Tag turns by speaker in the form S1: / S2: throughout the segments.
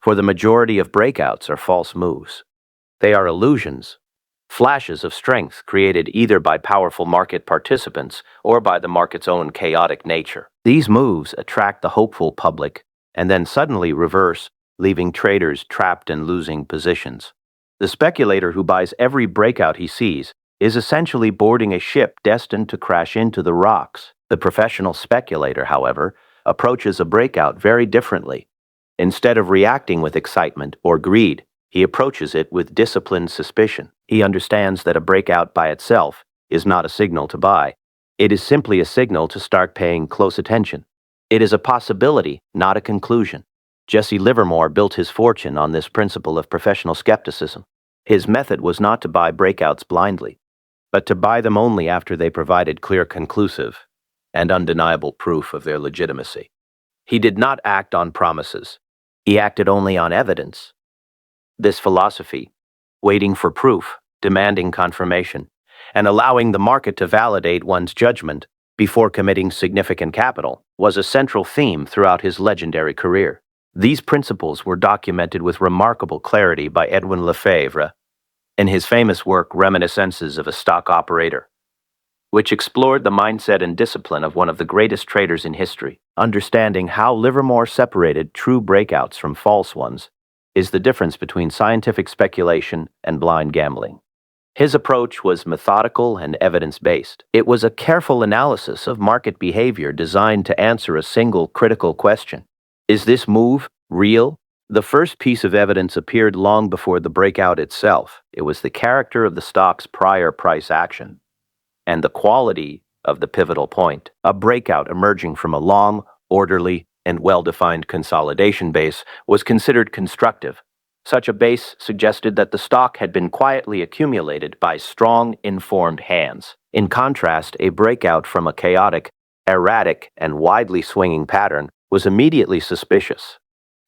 S1: For the majority of breakouts are false moves. They are illusions, flashes of strength created either by powerful market participants or by the market's own chaotic nature. These moves attract the hopeful public and then suddenly reverse, leaving traders trapped and losing positions. The speculator who buys every breakout he sees is essentially boarding a ship destined to crash into the rocks. The professional speculator, however, approaches a breakout very differently. Instead of reacting with excitement or greed, he approaches it with disciplined suspicion. He understands that a breakout by itself is not a signal to buy. It is simply a signal to start paying close attention. It is a possibility, not a conclusion. Jesse Livermore built his fortune on this principle of professional skepticism. His method was not to buy breakouts blindly, but to buy them only after they provided clear, conclusive, and undeniable proof of their legitimacy. He did not act on promises. He acted only on evidence. This philosophy, waiting for proof, demanding confirmation, and allowing the market to validate one's judgment before committing significant capital, was a central theme throughout his legendary career. These principles were documented with remarkable clarity by Edwin Lefebvre in his famous work Reminiscences of a Stock Operator, which explored the mindset and discipline of one of the greatest traders in history. Understanding how Livermore separated true breakouts from false ones is the difference between scientific speculation and blind gambling. His approach was methodical and evidence-based. It was a careful analysis of market behavior designed to answer a single critical question. Is this move real? The first piece of evidence appeared long before the breakout itself. It was the character of the stock's prior price action and the quality of the pivotal point. A breakout emerging from a long, orderly, and well-defined consolidation base was considered constructive. Such a base suggested that the stock had been quietly accumulated by strong, informed hands. In contrast, a breakout from a chaotic, erratic, and widely swinging pattern was immediately suspicious.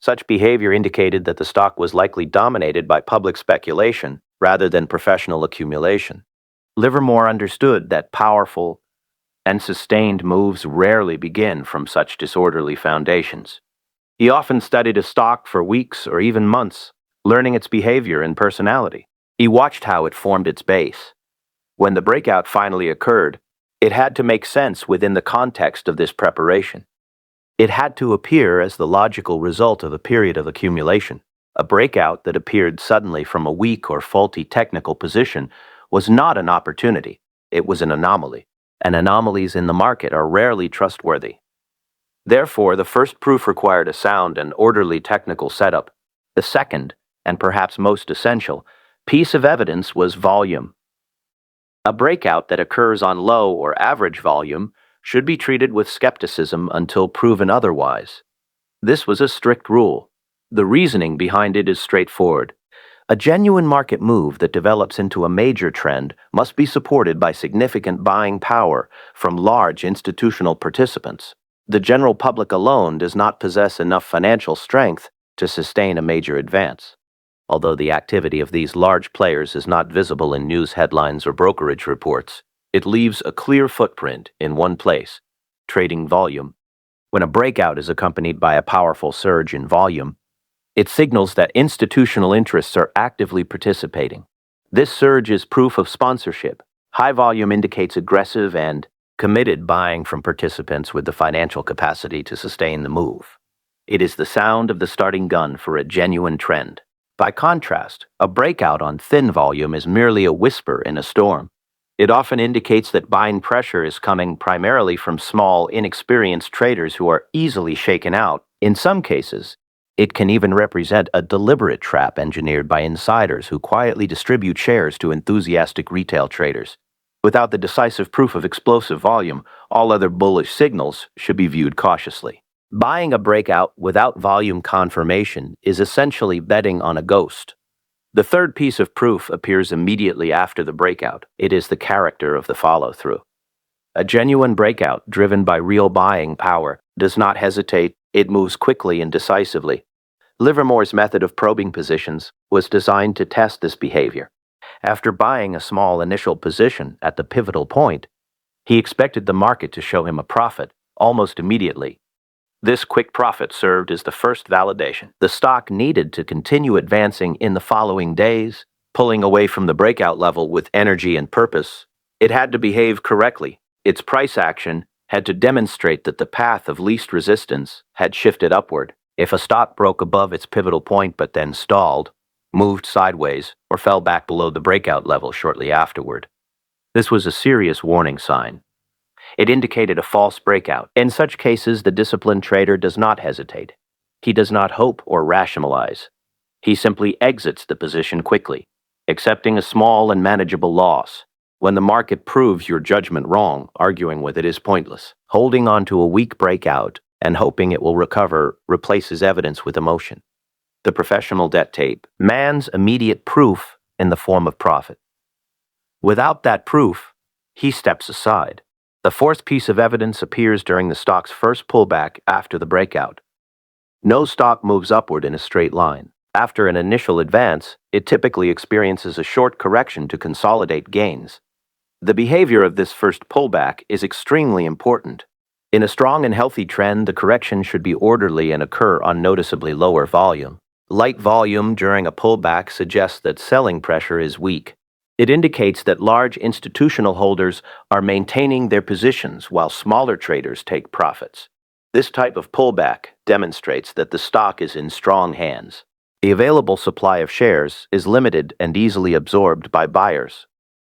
S1: Such behavior indicated that the stock was likely dominated by public speculation rather than professional accumulation. Livermore understood that powerful and sustained moves rarely begin from such disorderly foundations. He often studied a stock for weeks or even months, learning its behavior and personality. He watched how it formed its base. When the breakout finally occurred, it had to make sense within the context of this preparation. It had to appear as the logical result of a period of accumulation. A breakout that appeared suddenly from a weak or faulty technical position was not an opportunity. It was an anomaly, and anomalies in the market are rarely trustworthy. Therefore, the first proof required a sound and orderly technical setup. The second, and perhaps most essential, piece of evidence was volume. A breakout that occurs on low or average volume should be treated with skepticism until proven otherwise. This was a strict rule. The reasoning behind it is straightforward. A genuine market move that develops into a major trend must be supported by significant buying power from large institutional participants. The general public alone does not possess enough financial strength to sustain a major advance. Although the activity of these large players is not visible in news headlines or brokerage reports, it leaves a clear footprint in one place: trading volume. When a breakout is accompanied by a powerful surge in volume, it signals that institutional interests are actively participating. This surge is proof of sponsorship. High volume indicates aggressive and committed buying from participants with the financial capacity to sustain the move. It is the sound of the starting gun for a genuine trend. By contrast, a breakout on thin volume is merely a whisper in a storm. It often indicates that buying pressure is coming primarily from small, inexperienced traders who are easily shaken out. In some cases, it can even represent a deliberate trap engineered by insiders who quietly distribute shares to enthusiastic retail traders. Without the decisive proof of explosive volume, all other bullish signals should be viewed cautiously. Buying a breakout without volume confirmation is essentially betting on a ghost. The third piece of proof appears immediately after the breakout. It is the character of the follow-through. A genuine breakout driven by real buying power does not hesitate. It moves quickly and decisively. Livermore's method of probing positions was designed to test this behavior. After buying a small initial position at the pivotal point, he expected the market to show him a profit almost immediately. This quick profit served as the first validation. The stock needed to continue advancing in the following days, pulling away from the breakout level with energy and purpose. It had to behave correctly. Its price action had to demonstrate that the path of least resistance had shifted upward. If a stock broke above its pivotal point but then stalled, moved sideways, or fell back below the breakout level shortly afterward, this was a serious warning sign. It indicated a false breakout. In such cases, the disciplined trader does not hesitate. He does not hope or rationalize. He simply exits the position quickly, accepting a small and manageable loss. When the market proves your judgment wrong, arguing with it is pointless. Holding on to a weak breakout and hoping it will recover replaces evidence with emotion. The professional debt tape, man's immediate proof in the form of profit. Without that proof, he steps aside. The fourth piece of evidence appears during the stock's first pullback after the breakout. No stock moves upward in a straight line. After an initial advance, it typically experiences a short correction to consolidate gains. The behavior of this first pullback is extremely important. In a strong and healthy trend, the correction should be orderly and occur on noticeably lower volume. Light volume during a pullback suggests that selling pressure is weak. It indicates that large institutional holders are maintaining their positions while smaller traders take profits. This type of pullback demonstrates that the stock is in strong hands. The available supply of shares is limited and easily absorbed by buyers.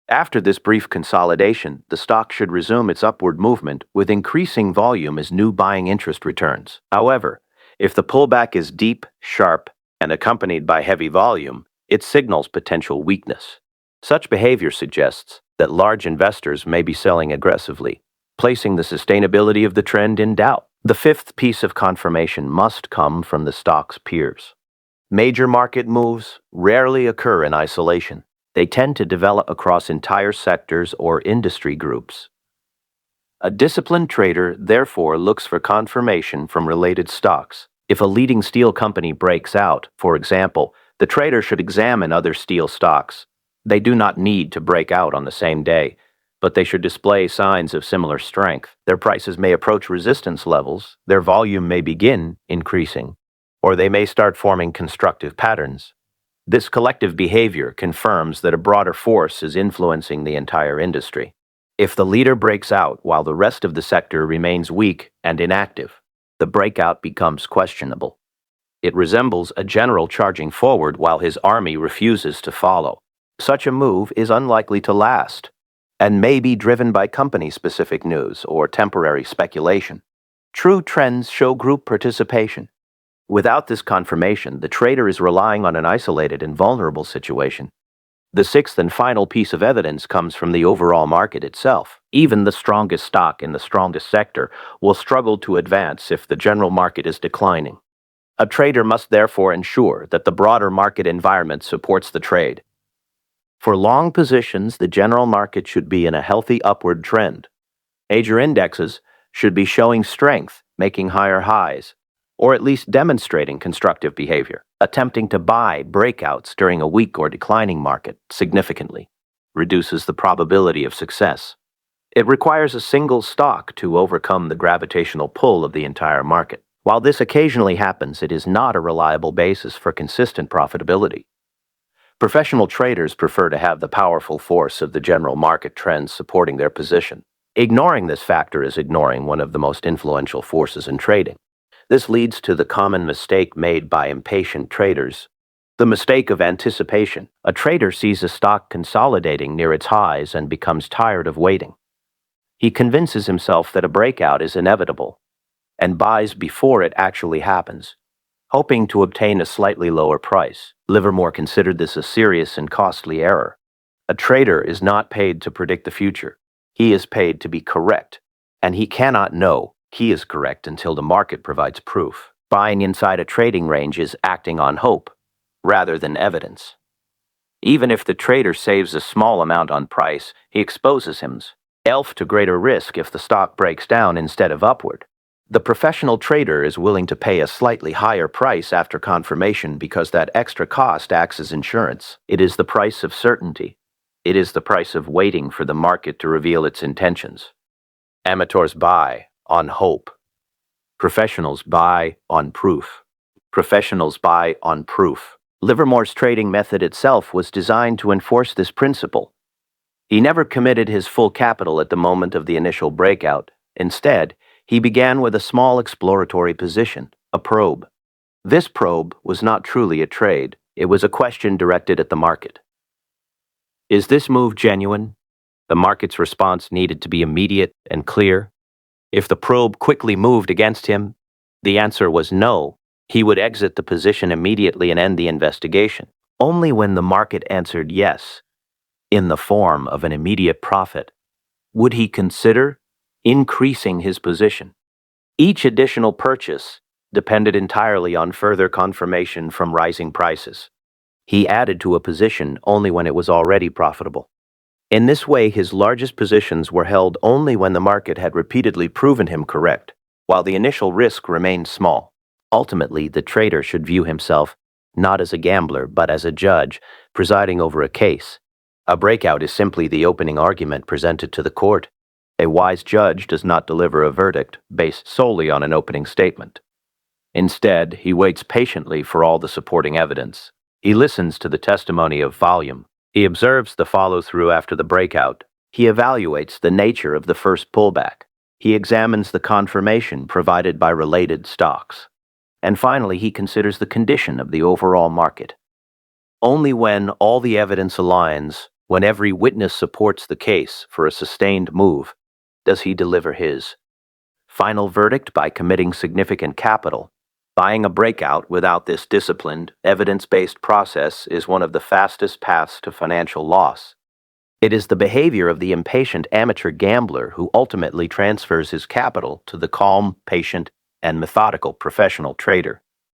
S1: After this brief consolidation, the stock should resume its upward movement with increasing volume as new buying interest returns. However, if the pullback is deep, sharp, and accompanied by heavy volume, it signals potential weakness. Such behavior suggests that large investors may be selling aggressively, placing the sustainability of the trend in doubt. The fifth piece of confirmation must come from the stock's peers. Major market moves rarely occur in isolation. They tend to develop across entire sectors or industry groups. A disciplined trader, therefore, looks for confirmation from related stocks. If a leading steel company breaks out, for example, the trader should examine other steel stocks. They do not need to break out on the same day, but they should display signs of similar strength. Their prices may approach resistance levels, their volume may begin increasing, or they may start forming constructive patterns. This collective behavior confirms that a broader force is influencing the entire industry. If the leader breaks out while the rest of the sector remains weak and inactive, the breakout becomes questionable. It resembles a general charging forward while his army refuses to follow. Such a move is unlikely to last and may be driven by company-specific news or temporary speculation. True trends show group participation. Without this confirmation, the trader is relying on an isolated and vulnerable situation. The sixth and final piece of evidence comes from the overall market itself. Even the strongest stock in the strongest sector will struggle to advance if the general market is declining. A trader must therefore ensure that the broader market environment supports the trade. For long positions, the general market should be in a healthy upward trend. Major indexes should be showing strength, making higher highs, or at least demonstrating constructive behavior. Attempting to buy breakouts during a weak or declining market significantly reduces the probability of success. It requires a single stock to overcome the gravitational pull of the entire market. While this occasionally happens, it is not a reliable basis for consistent profitability. Professional traders prefer to have the powerful force of the general market trends supporting their position. Ignoring this factor is ignoring one of the most influential forces in trading. This leads to the common mistake made by impatient traders, the mistake of anticipation. A trader sees a stock consolidating near its highs and becomes tired of waiting. He convinces himself that a breakout is inevitable and buys before it actually happens, hoping to obtain a slightly lower price. Livermore considered this a serious and costly error. A trader is not paid to predict the future. He is paid to be correct, and he cannot know he is correct until the market provides proof. Buying inside a trading range is acting on hope, rather than evidence. Even if the trader saves a small amount on price, he exposes himself to greater risk if the stock breaks down instead of upward. The professional trader is willing to pay a slightly higher price after confirmation because that extra cost acts as insurance. It is the price of certainty. It is the price of waiting for the market to reveal its intentions. Amateurs buy on hope. Professionals buy on proof. Professionals buy on proof. Livermore's trading method itself was designed to enforce this principle. He never committed his full capital at the moment of the initial breakout. Instead, he began with a small exploratory position, a probe. This probe was not truly a trade. It was a question directed at the market. Is this move genuine? The market's response needed to be immediate and clear. If the probe quickly moved against him, the answer was no. He would exit the position immediately and end the investigation. Only when the market answered yes, in the form of an immediate profit, would he consider increasing his position. Each additional purchase depended entirely on further confirmation from rising prices. He added to a position only when it was already profitable. In this way, his largest positions were held only when the market had repeatedly proven him correct, while the initial risk remained small. Ultimately, the trader should view himself not as a gambler, but as a judge presiding over a case. A breakout is simply the opening argument presented to the court. A wise judge does not deliver a verdict based solely on an opening statement. Instead, he waits patiently for all the supporting evidence. He listens to the testimony of volume. He observes the follow-through after the breakout. He evaluates the nature of the first pullback. He examines the confirmation provided by related stocks. And finally, he considers the condition of the overall market. Only when all the evidence aligns, when every witness supports the case for a sustained move, does he deliver his final verdict by committing significant capital. Buying a breakout without this disciplined, evidence-based process is one of the fastest paths to financial loss. It is the behavior of the impatient amateur gambler who ultimately transfers his capital to the calm, patient, and methodical professional trader.